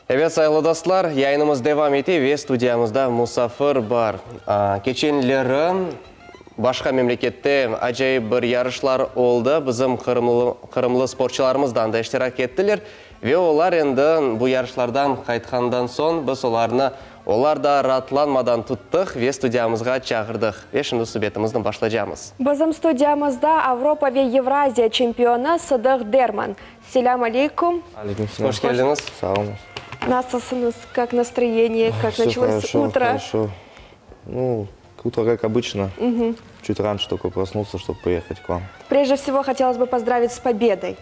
Evet sayılı dostlar, yayınımız devam eti ve stüdyamızda Musafir бар. Keçenleri başka memlekette acayip bir yarışlar oldu. Bizim Kırımlı sporçularımızdan da iştirak ettiler. Ve onlar endi bu yarışlardan kaytkandan son biz onlar da rahatlanmadan tuttuk ve stüdyamızga çağırdık. Ve şimdi sübetimizden başlayacağız. Bizim stüdyamızda Avrupa ve Евразия чемпионы Сыдық Дерман. Селам алейкум. Алейкум. Hoş geldiniz. Сау. Насосыныз, как настроение, как Все началось хорошо, утро? хорошо. Ну, утро как обычно. Чуть раньше только проснулся, чтобы поехать к вам. Прежде всего, хотелось бы поздравить с победой.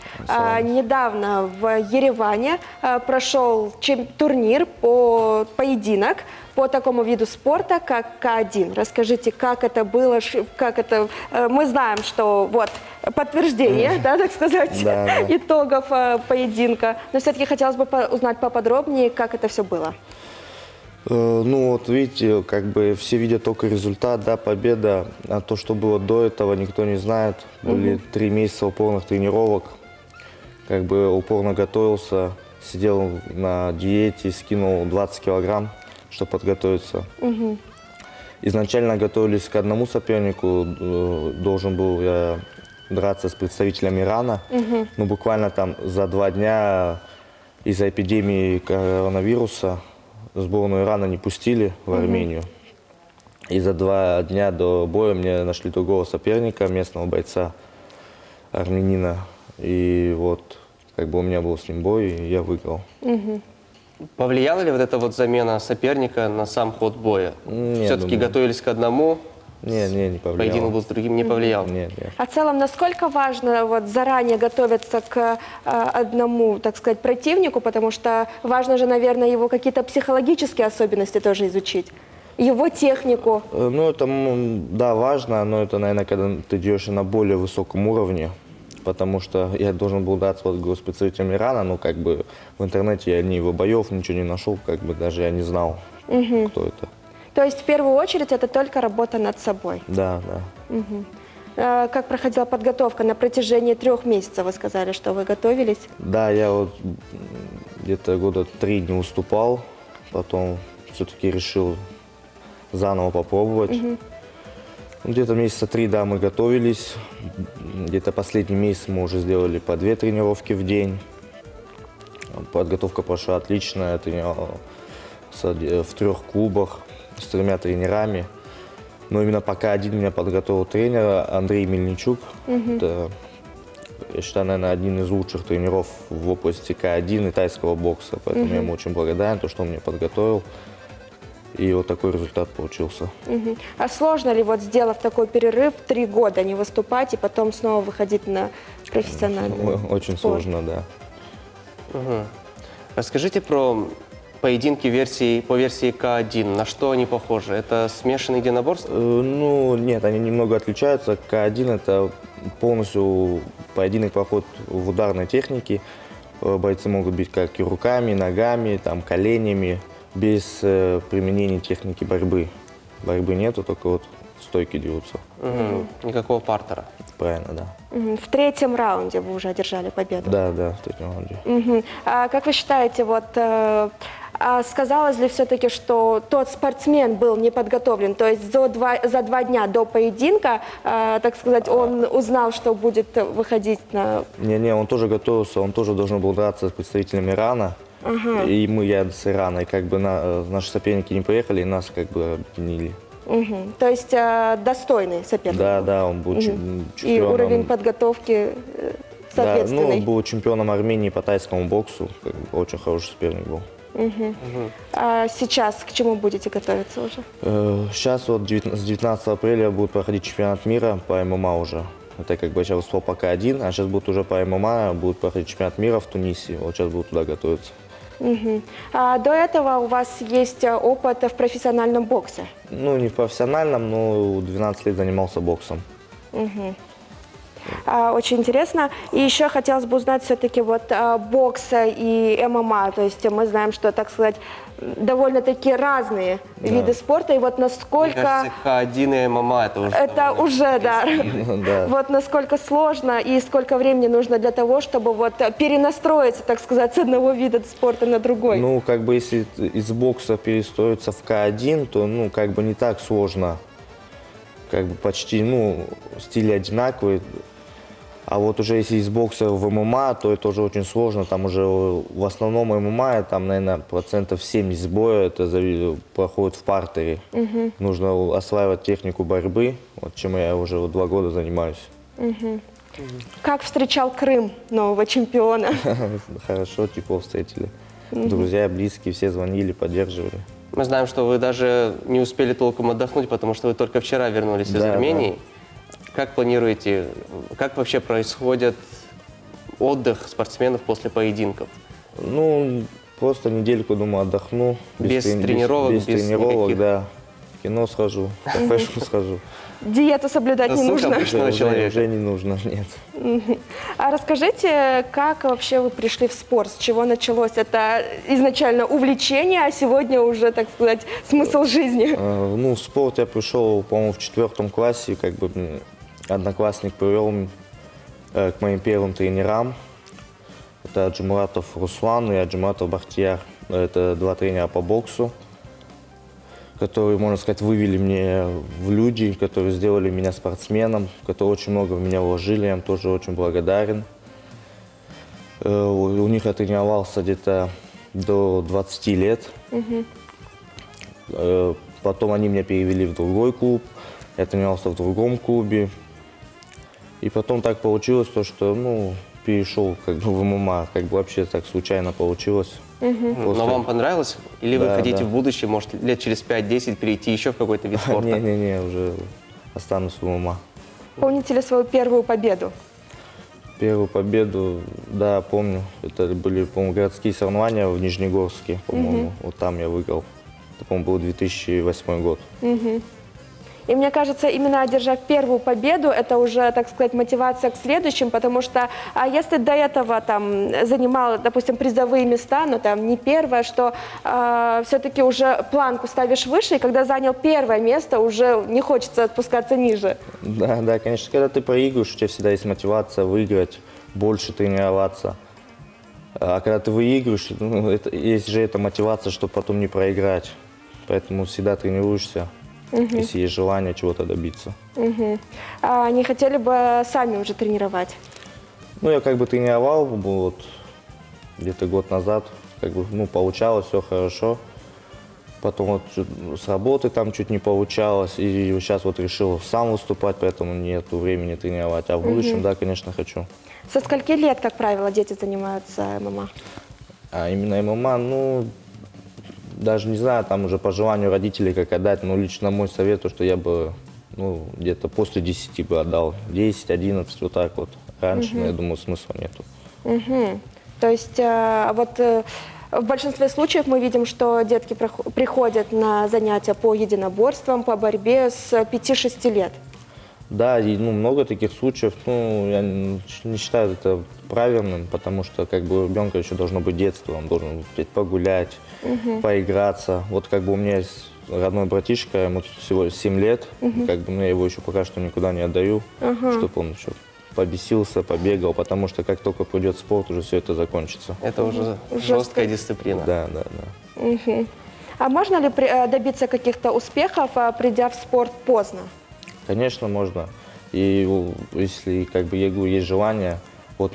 Недавно в Ереване прошел турнир по поединок по такому виду спорта, как К1. Расскажите, как это было, как это... Мы знаем, что вот подтверждение, да, так сказать, Да. итогов поединка. Но все-таки хотелось бы узнать поподробнее, как это все было. Ну, вот видите, как бы все видят только результат, да, победа. А то, что было до этого, никто не знает. Были 3 месяца упорных тренировок. Как бы упорно готовился, сидел на диете, скинул 20 килограмм, чтобы подготовиться. Изначально готовились к одному сопернику. Должен был я драться с представителем Ирана. Но буквально там за 2 дня из-за эпидемии коронавируса сборную Ирана не пустили в Армению. И за 2 дня до боя мне нашли другого соперника, местного бойца, армянина. И вот, как бы у меня был с ним бой, и я выиграл. Повлияла ли вот эта вот замена соперника на сам ход боя? Нет, Все-таки думаю. готовились к одному, Не повлияло. поединок был с другим, не повлиял? Нет. А в целом, насколько важно вот заранее готовиться к одному, так сказать, противнику, потому что важно же, наверное, его какие-то психологические особенности тоже изучить, его технику. Ну, это, да, важно, но это, наверное, когда ты идешь на более высоком уровне. Потому что я должен был драться вот с представителем Ирана, но как бы в интернете я ни его боев, ничего не нашел, как бы даже я не знал, кто это. То есть, в первую очередь, это только работа над собой. Да. Как проходила подготовка? На протяжении 3 месяцев вы сказали, что вы готовились. Да, я вот где-то года 3 не уступал, потом все-таки решил заново попробовать. Где-то месяца 3, да, мы готовились. Где-то последний месяц мы уже сделали по 2 тренировки в день. Подготовка прошла отлично. Я тренировал в 3 клубах с 3 тренерами. Но именно пока один меня подготовил тренер Андрей Мельничук. Это, я считаю, наверное, один из лучших тренеров в области К1 и тайского бокса. Поэтому я ему очень благодарен, то, что он меня подготовил. И вот такой результат получился. А сложно ли, вот сделав такой перерыв, 3 года не выступать и потом снова выходить на профессиональный Очень спорт? сложно, да. Расскажите про поединки по версии К1. На что они похожи? Это смешанные единоборства? Ну, нет, они немного отличаются. К1 это полностью поединок проходит в ударной технике. Бойцы могут бить как и руками, и ногами, там, коленями, без применения техники борьбы. Борьбы нету, только вот стойки дерутся. Никакого партера. Правильно, да. В 3-м раунде вы уже одержали победу. Да, в 3-м раунде. А как вы считаете, вот сказалось ли все-таки, что тот спортсмен был не подготовлен? То есть за 2 дня до поединка, так сказать, он узнал, что будет выходить на... Не, он тоже готовился, он тоже должен был драться с представителем Ирана. И я с Ирана, и как бы наши соперники не поехали, и нас как бы объединили. То есть достойный соперник? Да, он был чемпионом. И уровень подготовки соответственный? Да, он был чемпионом Армении по тайскому боксу, как бы очень хороший соперник был. А сейчас к чему будете готовиться уже? Сейчас вот с 19 апреля будет проходить чемпионат мира по ММА уже. Это как бы я сейчас выступал по К1, а сейчас будет уже по ММА, будет проходить чемпионат мира в Тунисе. Вот сейчас буду туда готовиться. А до этого у вас есть опыт в профессиональном боксе? Ну, не в профессиональном, но 12 лет занимался боксом. Очень интересно. И еще хотелось бы узнать все-таки вот бокса и ММА. То есть мы знаем, что, так сказать, довольно-таки разные виды спорта. И вот Мне насколько... кажется, К1 и ММА это уже... Это довольно уже, да. Да. Вот насколько сложно и сколько времени нужно для того, чтобы вот перенастроиться, так сказать, с одного вида спорта на другой. Ну, как бы, если из бокса перестроиться в К1, то, ну, как бы не так сложно. Как бы почти, ну, стили одинаковые. А вот уже если из бокса в ММА, то это уже очень сложно. Там уже в основном ММА, там, наверное, 70% боя это проходит в партере. Нужно осваивать технику борьбы, вот чем я уже 2 года занимаюсь. Как встречал Крым нового чемпиона? Хорошо, типа, встретили. Друзья, близкие, все звонили, поддерживали. Мы знаем, что вы даже не успели толком отдохнуть, потому что вы только вчера вернулись из Да, Армении. Как планируете, как вообще происходит отдых спортсменов после поединков? Ну, просто недельку, думаю, отдохну. Без тренировок, без без тренировок, никаких? да. В кино схожу, в кафешку схожу. Диету соблюдать не Досуг нужно. обычного человека. Уже не нужно, нет. А расскажите, как вообще вы пришли в спорт? С чего началось? Это изначально увлечение, а сегодня уже, так сказать, смысл жизни. Ну, в спорт я пришел, по-моему, в 4 классе, как бы одноклассник привел к моим первым тренерам. Это Аджимуратов Руслан и Аджимуратов Бахтияр. Это 2 тренера по боксу, которые, можно сказать, вывели меня в люди, которые сделали меня спортсменом, которые очень много в меня вложили, я им тоже очень благодарен. У них я тренировался где-то до 20 лет. Потом они меня перевели в другой клуб, я тренировался в другом клубе. И потом так получилось, то, что, ну, перешел как бы в ММА, как бы вообще так случайно получилось. Но вам понравилось? Или вы Да, хотите да. в будущем, может, лет через 5-10 перейти еще в какой-то вид спорта? Не-не-не, уже останусь в ММА. Помните ли свою первую победу? Первую победу, да, помню. Это были, по-моему, городские соревнования в Нижнегорске, по-моему. Вот там я выиграл. Это, по-моему, был 2008 год. И мне кажется, именно одержав первую победу, это уже, так сказать, мотивация к следующим, потому что если до этого там занимал, допустим, призовые места, но там не первое, что все-таки уже планку ставишь выше, и когда занял первое место, уже не хочется отпускаться ниже. Да, да, конечно, когда ты проигрываешь, у тебя всегда есть мотивация выиграть, больше тренироваться. А когда ты выигрываешь, ну, есть же эта мотивация, чтобы потом не проиграть. Поэтому всегда тренируешься, если есть желание чего-то добиться. Не хотели бы сами уже тренировать? Ну, я как бы тренировал, вот, где-то год назад, как бы, ну, получалось, все хорошо. Потом вот с работы там чуть не получалось, и сейчас вот решил сам выступать, поэтому нету времени тренировать. А в будущем, да, конечно, хочу. Со скольки лет, как правило, дети занимаются ММА? А именно ММА, ну, даже не знаю, там уже по желанию родителей как отдать, но лично мой совет, то, что я бы, ну, где-то после 10 бы отдал, 10, 11, вот так вот. Раньше, я думаю, смысла нету. То есть в большинстве случаев мы видим, что детки приходят на занятия по единоборствам, по борьбе с 5-6 лет. Да, и, ну, много таких случаев, ну, я не считаю это правильным, потому что, как бы, у ребенка еще должно быть детство, он должен успеть погулять, поиграться. Вот, как бы, у меня есть родной братишка, ему всего 7 лет, как бы, ну, я его еще пока что никуда не отдаю, чтобы он еще побесился, побегал, потому что как только придет спорт, уже все это закончится. Это уже жесткая дисциплина. Да, да, да. А можно ли добиться каких-то успехов, придя в спорт поздно? Конечно, можно. И если, как бы, я говорю, есть желание, вот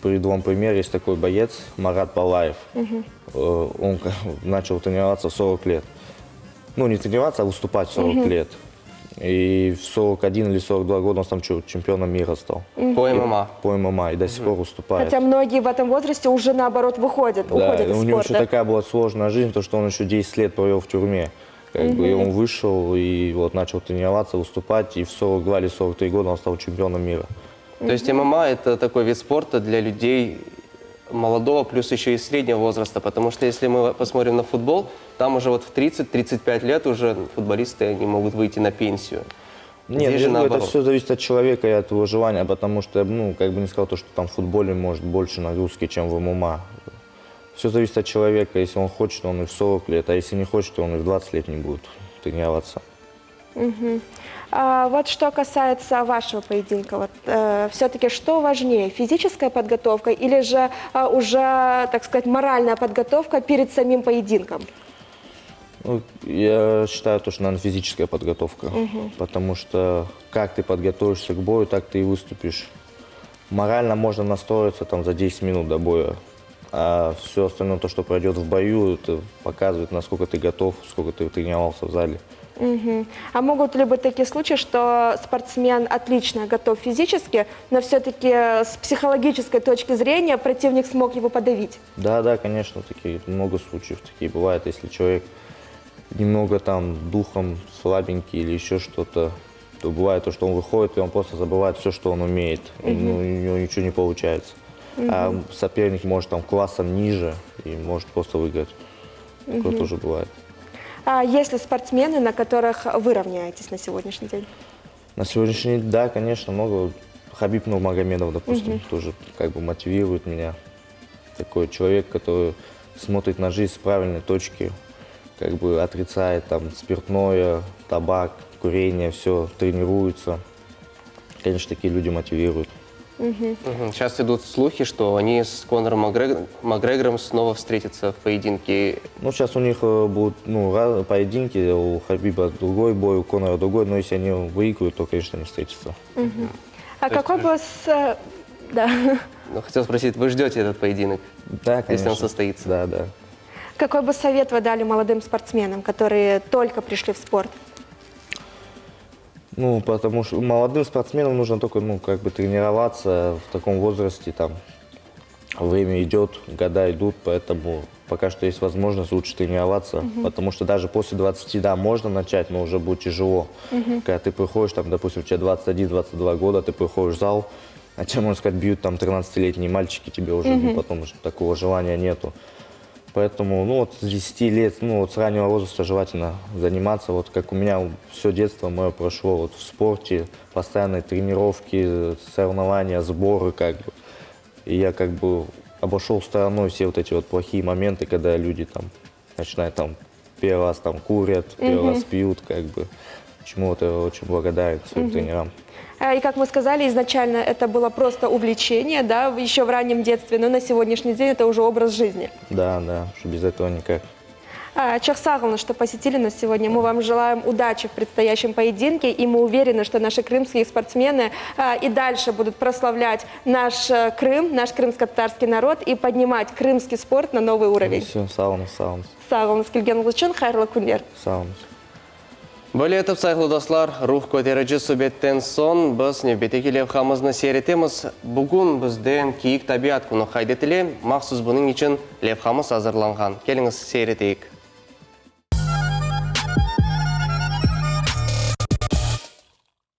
приведу вам пример, есть такой боец Марат Балаев. Он начал тренироваться в 40 лет. Ну, не тренироваться, а выступать в 40 лет. И в 41 или 42 года он там чемпионом мира стал. По ММА. По ММА, и до сих пор выступает. Хотя многие в этом возрасте уже, наоборот, уходят из у него еще спорта. такая была сложная жизнь, то, что он еще 10 лет провел в тюрьме. Как бы, и он вышел и вот начал тренироваться, выступать, и в 42 или 43 года он стал чемпионом мира. То есть ММА – это такой вид спорта для людей молодого, плюс еще и среднего возраста, потому что если мы посмотрим на футбол, там уже вот в 30-35 лет уже футболисты они могут выйти на пенсию. Нет, Здесь же это наоборот. все зависит от человека и от его желания, потому что, ну, как бы не сказал, то, что там в футболе может больше нагрузки, чем в ММА. Все зависит от человека. Если он хочет, он и в 40 лет, а если не хочет, то он и в 20 лет не будет тренироваться. Вот что касается вашего поединка, вот, все-таки что важнее, физическая подготовка или же уже, так сказать, моральная подготовка перед самим поединком? Ну, я считаю, то, что, наверное, физическая подготовка, потому что как ты подготовишься к бою, так ты и выступишь. Морально можно настроиться там за 10 минут до боя, а все остальное, то, что пройдет в бою, это показывает, насколько ты готов, сколько ты тренировался в зале. А могут ли быть такие случаи, что спортсмен отлично готов физически, но все-таки с психологической точки зрения противник смог его подавить? Да, конечно, такие, много случаев такие бывают, если человек немного там духом слабенький или еще что-то, то бывает то, что он выходит, и он просто забывает все, что он умеет, и, ну, у него ничего не получается. А соперник может там классом ниже и может просто выиграть. Такое тоже бывает. А есть ли спортсмены, на которых вы равняетесь на сегодняшний день? На сегодняшний день, да, конечно, много. Хабиб Нурмагомедов, допустим, тоже как бы мотивирует меня. Такой человек, который смотрит на жизнь с правильной точки, как бы отрицает там спиртное, табак, курение, все, тренируется. Конечно, такие люди мотивируют. Сейчас идут слухи, что они с Конором Макгрегором снова встретятся в поединке. Ну, сейчас у них будут поединки, у Хабиба другой бой, у Конора другой, но если они выиграют, то, конечно, они встретятся. А какой бы да. Ну, хотел спросить, вы ждете этот поединок? Да, конечно. Если он состоится. Да. Какой бы совет вы дали молодым спортсменам, которые только пришли в спорт? Ну, потому что молодым спортсменам нужно только, ну, как бы тренироваться в таком возрасте, там, время идет, года идут, поэтому пока что есть возможность лучше тренироваться, потому что даже после 20, да, можно начать, но уже будет тяжело. Когда ты приходишь, там, допустим, у тебя 21-22 года, ты приходишь в зал, а тебя, можно сказать, бьют там 13-летние мальчики, тебе уже ну, потом такого желания нету. Поэтому, ну, вот с 10 лет, ну, вот с раннего возраста желательно заниматься. Вот как у меня все детство мое прошло вот в спорте, постоянные тренировки, соревнования, сборы, как бы. И я как бы обошел стороной все вот эти вот плохие моменты, когда люди там начинают там первый раз там курят, первый раз пьют, как бы. Чему вот я очень благодарен своим тренерам. И как мы сказали, изначально это было просто увлечение, да, еще в раннем детстве, но на сегодняшний день это уже образ жизни. Да, что без этого никак. Çok sağ olun, что посетили нас сегодня. Мы вам желаем удачи в предстоящем поединке, и мы уверены, что наши крымские спортсмены и дальше будут прославлять наш Крым, наш крымско-татарский народ и поднимать крымский спорт на новый уровень. Все, сауна. Sağ olun, келген үшін қайырлы күндер. Сауна. Бөлі етіп сайқлы достар, рух көтеріжі сөбеттен сон біз небетекі левхамызны серетеміз. Бүгін бізден кейік табиат күні қайдетілі, мақсыз бұның үшін левхамыз азырланған. Келіңіз серетейік.